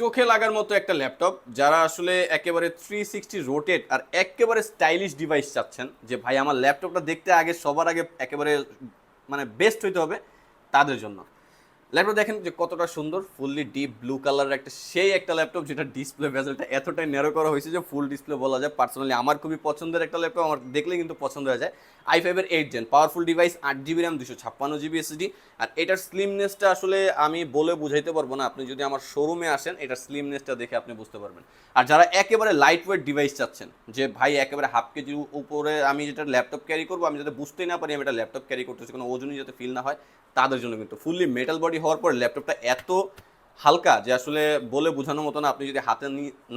চোখে লাগার মতো একটা ল্যাপটপ, যারা আসলে একেবারে 360 রোটেট আর একেবারে স্টাইলিশ ডিভাইস চাচ্ছেন, যে ভাই আমার ল্যাপটপটা দেখতে আগে সবার আগে একেবারে মানে বেস্ট হইতে হবে, তাদের জন্য ল্যাপটপ দেখেন যে কতটা সুন্দর, ফুললি ডিপ ব্লু কালারের একটা সেই একটা ল্যাপটপ, যেটা ডিসপ্লে ভেজেলটা এতটাই ন্যারো করা হয়েছে যে ফুল ডিসপ্লে বলা যায়। পার্সোনালি আমার খুবই পছন্দের একটা ল্যাপটপ, আমার দেখলে কিন্তু পছন্দ হয়ে যায়। i5-এর 8 gen powerful device, 8 GB RAM, 256 GB SSD. আর এটার স্লিমনেসটা আসলে আমি বলে বুঝাইতে পারবো না, আপনি যদি আমার শোরুমে আসেন এটার স্লিমনেসটা দেখে আপনি বুঝতে পারবেন। আর যারা একেবারে লাইট ওয়েট ডিভাইস চাচ্ছেন, যে ভাই একেবারে হাফ কেজির উপরে আমি যেটা ল্যাপটপ ক্যারি করবো, আমি যাতে বুঝতেই না পারি আমি এটা ল্যাপটপ ক্যারি করতেছি, কোনো ওজনই যাতে ফিল না হয়, তাদের জন্য কিন্তু ফুললি মেটাল বডি হওয়ার পর ল্যাপটপটা এত হালকা যে আসলে বলে বোঝানোর মতো না, আপনি যদি হাতে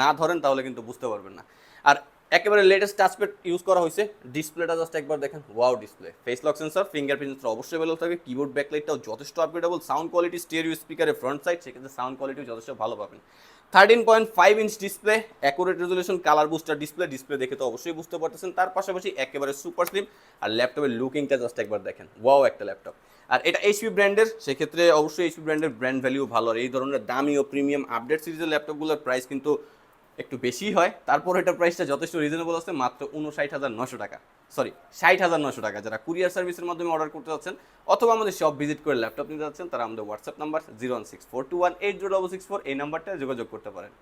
না ধরেন তাহলে কিন্তু বুঝতে পারবেন না। আর একেবারে লেটেস্ট টাচপ্যাড ইউজ করা হয়েছে, ডিসপ্লেটা জাস্ট একবার দেখেন, wow display, face lock sensor, fingerprint sensor অবশ্যই ভালো থাকবে, কিবোর্ড ব্যাকলাইটটাও যথেষ্ট আপগ্রেডেবল, সাউন্ড কোয়ালিটি, স্টেরিও স্পিকারের ফ্রন্ট সাইড, সেক্ষেত্রে সাউন্ড কোয়ালিটিও যথেষ্ট ভালো পাবেন। 13.5 inch display, accurate resolution, colour booster display, display দেখে তো অবশ্যই বুঝতে পারতেছেন। তার পাশাপাশি একেবারে সুপার স্লিম, আর ল্যাপটপের লুকিংটা জাস্ট একবার দেখেন, ওয়াও একটা ল্যাপটপ। আর এটা এইচপি ব্র্যান্ডের, সেক্ষেত্রে অবশ্যই এইচপি ব্র্যান্ডের ব্র্যান্ড ভ্যালিউ ভালো। আর এই ধরনের দামি ও প্রিমিয়াম আপডেট সিরিজের ল্যাপটপগুলোর প্রাইস কিন্তু একটু বেশি হয়, তারপর এটার প্রাইসটা যথেষ্ট রিজনেবল আছে, মাত্র 59,900 টাকা, সরি 60,900 টাকা। যারা কুরিয়ার সার্ভিসের মাধ্যমে অর্ডার করতে যাচ্ছেন অথবা আমাদের শপ ভিজিট করে ল্যাপটপ নিতে যাচ্ছেন, তারা আমাদের হোয়াটসঅ্যাপ নাম্বার 01642180664 এই নাম্বারটা যোগাযোগ করতে পারেন।